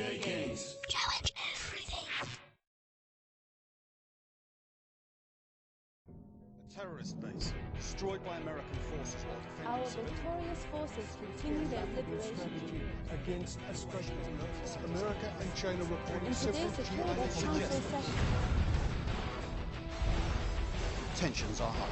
EA Games. Challenge everything. A terrorist base destroyed by American forces while Our defending civilians. victorious forces continue their liberation against a structural notice. America and China reporting in several today's Security GI Council session. Tensions are high.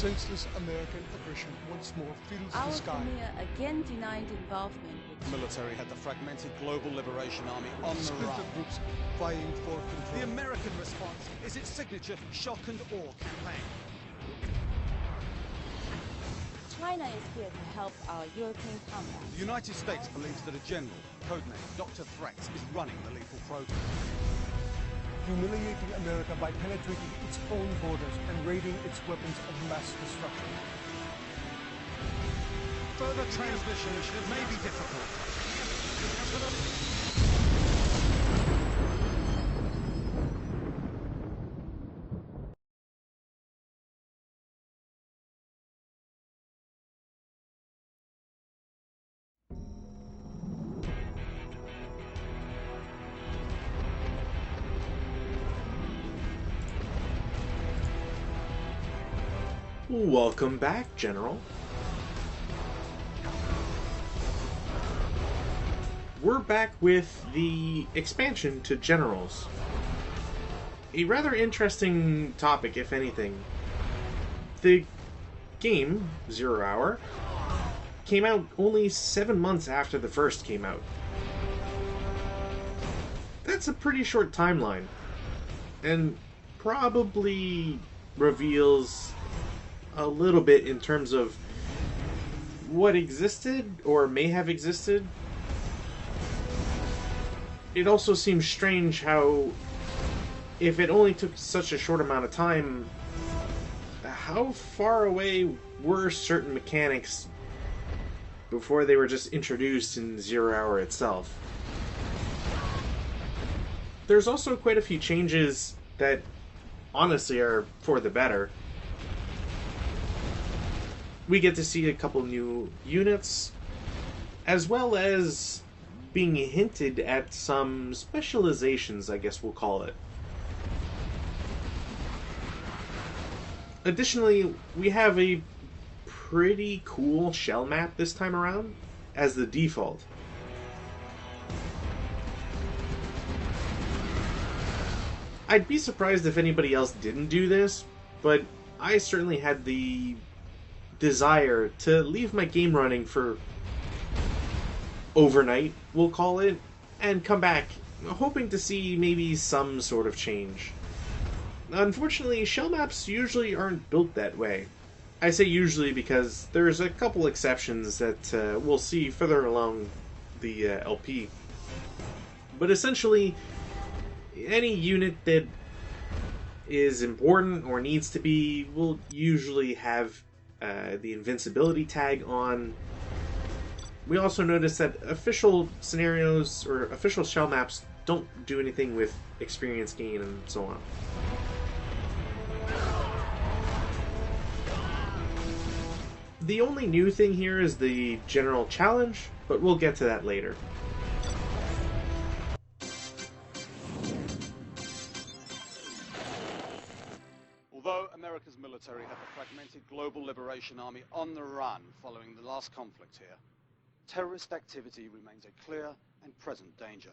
senseless American aggression once more fills Our the sky. premier again denied involvement with The military had the fragmented Global Liberation Army on the Splinter run. groups vying for control. The American response is its signature shock and awe campaign. China is here to help our European comrades. The United States believes that a general, codenamed Dr. Threats, is running the lethal program. humiliating America by penetrating its own borders and raiding its weapons of mass destruction. Further transmission may be difficult. Welcome back, General. We're back with the expansion to Generals. A rather interesting topic, if anything. The game, 0 Hour, came out only 7 months after the first came out. That's a pretty short timeline, and probably reveals a little bit in terms of what existed or may have existed. It also seems strange how, if it only took such a short amount of time, how far away were certain mechanics before they were just introduced in 0 Hour itself. There's also quite a few changes that honestly are for the better. We get to see a couple new units, as well as being hinted at some specializations, I guess we'll call it. Additionally, we have a pretty cool shell map this time around as the default. I'd be surprised if anybody else didn't do this, but I certainly had the desire to leave my game running for overnight, we'll call it, and come back hoping to see maybe some sort of change. Unfortunately, shell maps usually aren't built that way. I say usually because there's a couple exceptions that we'll see further along the LP. But essentially, any unit that is important or needs to be will usually have the invincibility tag on. We also notice that official scenarios or official shell maps don't do anything with experience gain and so on. The only new thing here is the general challenge, but we'll get to that later. Although America's military had the fragmented Global Liberation Army on the run following the last conflict here, terrorist activity remains a clear and present danger.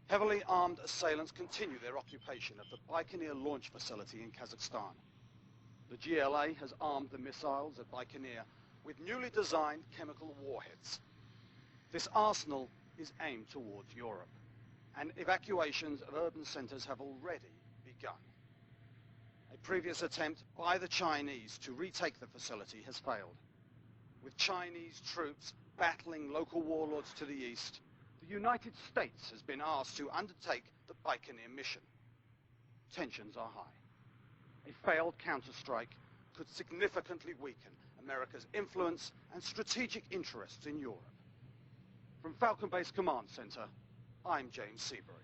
Heavily armed assailants continue their occupation of the Baikonur launch facility in Kazakhstan. The GLA has armed the missiles at Baikonur with newly designed chemical warheads. This arsenal is aimed towards Europe, and evacuations of urban centers have already begun. A previous attempt by the Chinese to retake the facility has failed. With Chinese troops battling local warlords to the east, the United States has been asked to undertake the Baikonur mission. Tensions are high. A failed counterstrike could significantly weaken America's influence and strategic interests in Europe. From Falcon Base Command Center, I'm James Seabury.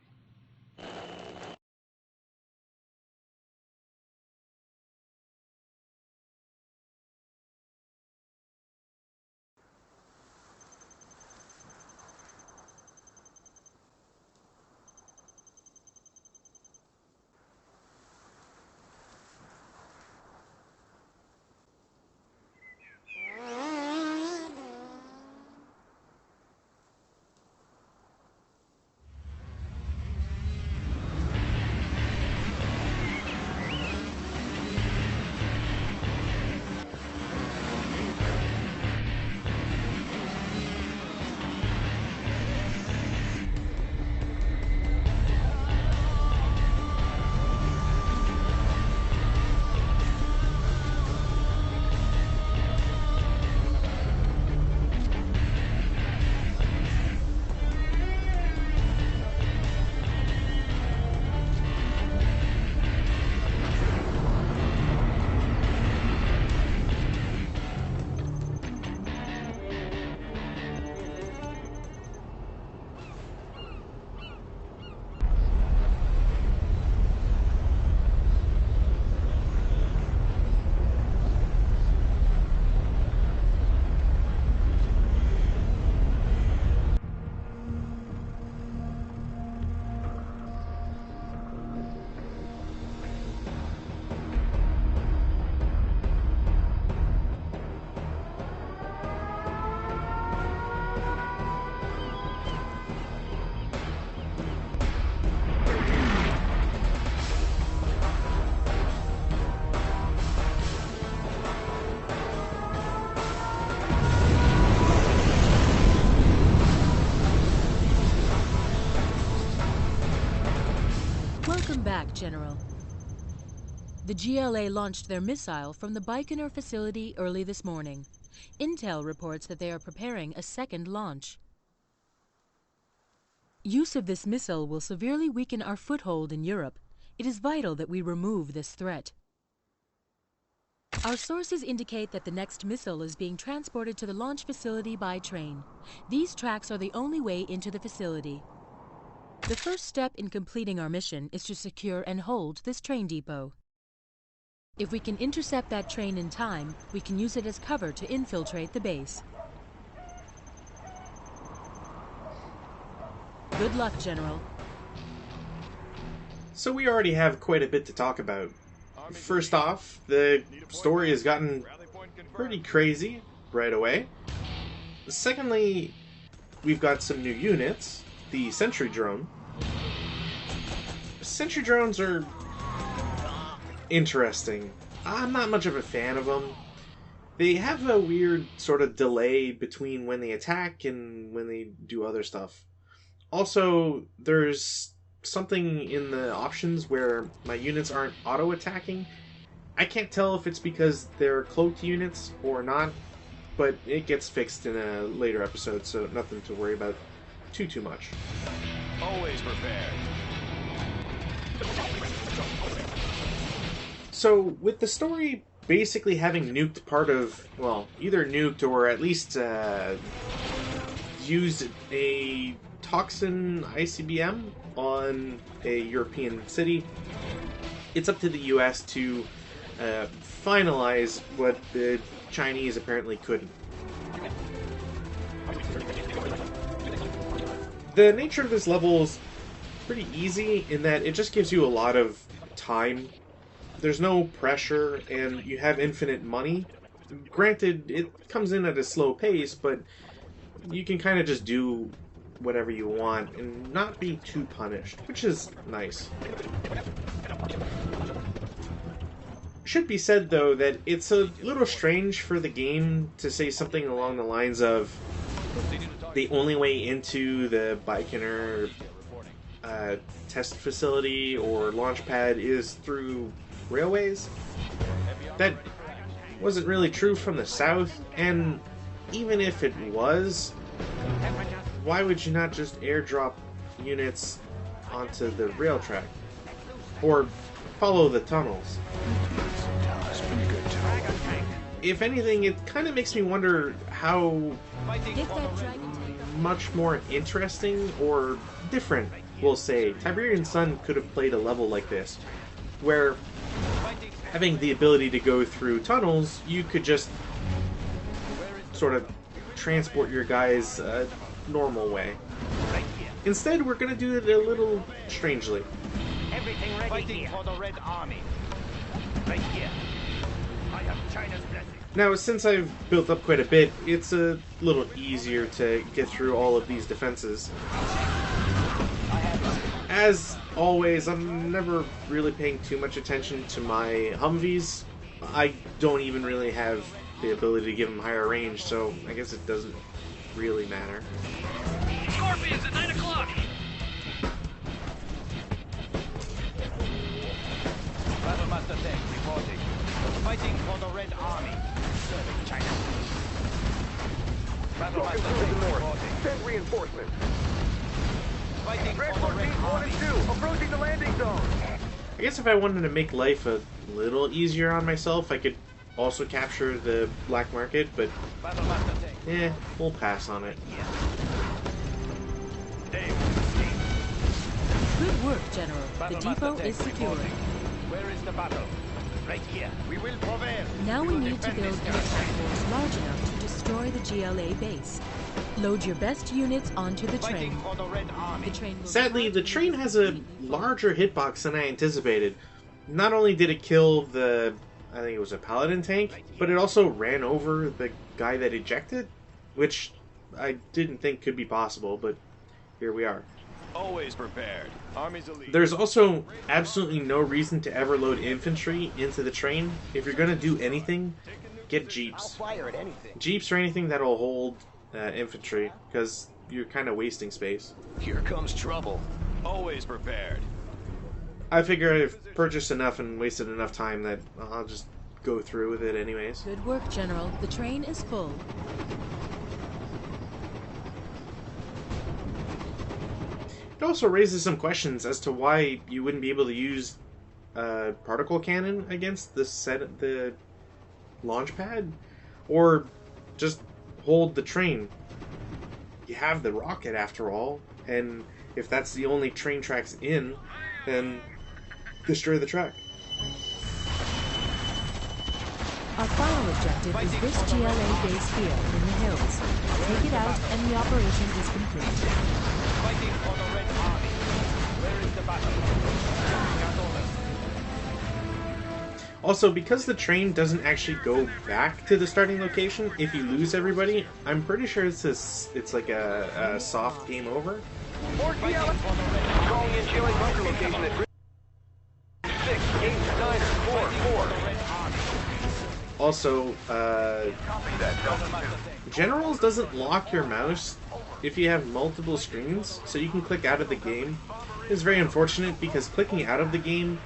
General. The GLA launched their missile from the Baikonur facility early this morning. Intel reports that they are preparing a second launch. Use of this missile will severely weaken our foothold in Europe. It is vital that we remove this threat. Our sources indicate that the next missile is being transported to the launch facility by train. These tracks are the only way into the facility. The first step in completing our mission is to secure and hold this train depot. If we can intercept that train in time, we can use it as cover to infiltrate the base. Good luck, General. So we already have quite a bit to talk about. First off, the story has gotten pretty crazy right away. Secondly, we've got some new units. The sentry drone. Sentry drones are interesting. I'm not much of a fan of them. They have a weird sort of delay between when they attack and when they do other stuff. Also, there's something in the options where my units aren't auto-attacking. I can't tell if it's because they're cloaked units or not, but it gets fixed in a later episode, so nothing to worry about too much. Always prepared. So, with the story basically having nuked part of, well, either nuked or at least used a toxin ICBM on a European city, it's up to the US to finalize what the Chinese apparently couldn't. The nature of this level is pretty easy in that it just gives you a lot of time. There's no pressure, and you have infinite money. Granted, it comes in at a slow pace, but you can kind of just do whatever you want and not be too punished, which is nice. Should be said, though, that it's a little strange for the game to say something along the lines of the only way into the Baikonur test facility or launch pad is through railways. That wasn't really true from the south, and even if it was, why would you not just airdrop units onto the rail track? Or follow the tunnels? If anything, it kind of makes me wonder how much more interesting or different, we'll say, Tiberian Sun could have played a level like this, where having the ability to go through tunnels, you could just sort of transport your guys a normal way. Instead, we're going to do it a little strangely. Everything ready. Fighting for the Red Army. Right here. I have China's blessing. Now, since I've built up quite a bit, it's a little easier to get through all of these defenses. As always, I'm never really paying too much attention to my Humvees. I don't even really have the ability to give them higher range, so I guess it doesn't really matter. Scorpions at 9 o'clock. Battlemaster Tech reporting. Fighting for the Red Army. Serving China. Battlemaster Tech reporting. Send reinforcements. Fighting for the Transport Red teams 1 Army. and 2, approaching the landing zone. I guess if I wanted to make life a little easier on myself, I could also capture the black market, but Battlemaster Tech. we'll pass on it. Good work, General. The Battlemaster depot Tech is secure. reporting. Where is the battle? Right here. We will prevail. Now we will need to defend build this an attack territory. force large enough to destroy the GLA base. Load your best units onto the train. Fighting for the Red Army. The train will Sadly, depart the train has a immediately. larger hitbox than I anticipated. Not only did it kill the, I think it was a Paladin tank, but it also ran over the guy that ejected, which I didn't think could be possible, but here we are. Always prepared. Army's elite. There's also absolutely no reason to ever load infantry into the train. If you're going to do anything, get jeeps. Fire at anything. Jeeps or anything that'll hold infantry, because you're kind of wasting space. Here comes trouble. Always prepared. I figure I've purchased enough and wasted enough time that I'll just go through with it anyways. Good work, General. The train is full. It also raises some questions as to why you wouldn't be able to use a particle cannon against the launch pad, or just hold the train. You have the rocket after all, and if that's the only train tracks in, then destroy the track. Our final objective is this GLA base here in the hills. Take it out and the operation is complete. Fighting for the Red Army. Where is the battle? Got orders. Also, because the train doesn't actually go back to the starting location if you lose everybody, I'm pretty sure it's like a soft game over. Calling in Chile bunker location at 68944. Also, Copy that, Delta 2. Generals doesn't lock your mouse if you have multiple screens, so you can click out of the game. It's very unfortunate because clicking out of the game,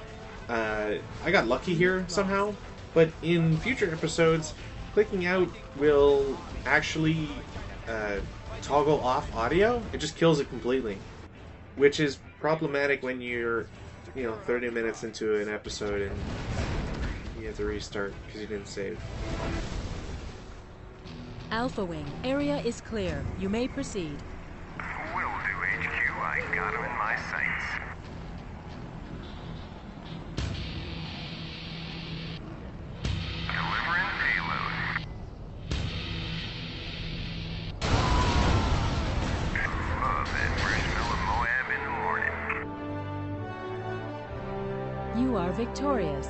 I got lucky here somehow, but in future episodes, clicking out will actually toggle off audio. It just kills it completely, which is problematic when you're, 30 minutes into an episode and you have to restart because you didn't save. Alpha Wing, area is clear. You may proceed. Will do, HQ. I got him in my sights. Delivering payload. Love that fresh smell of Moab in the morning. You are victorious.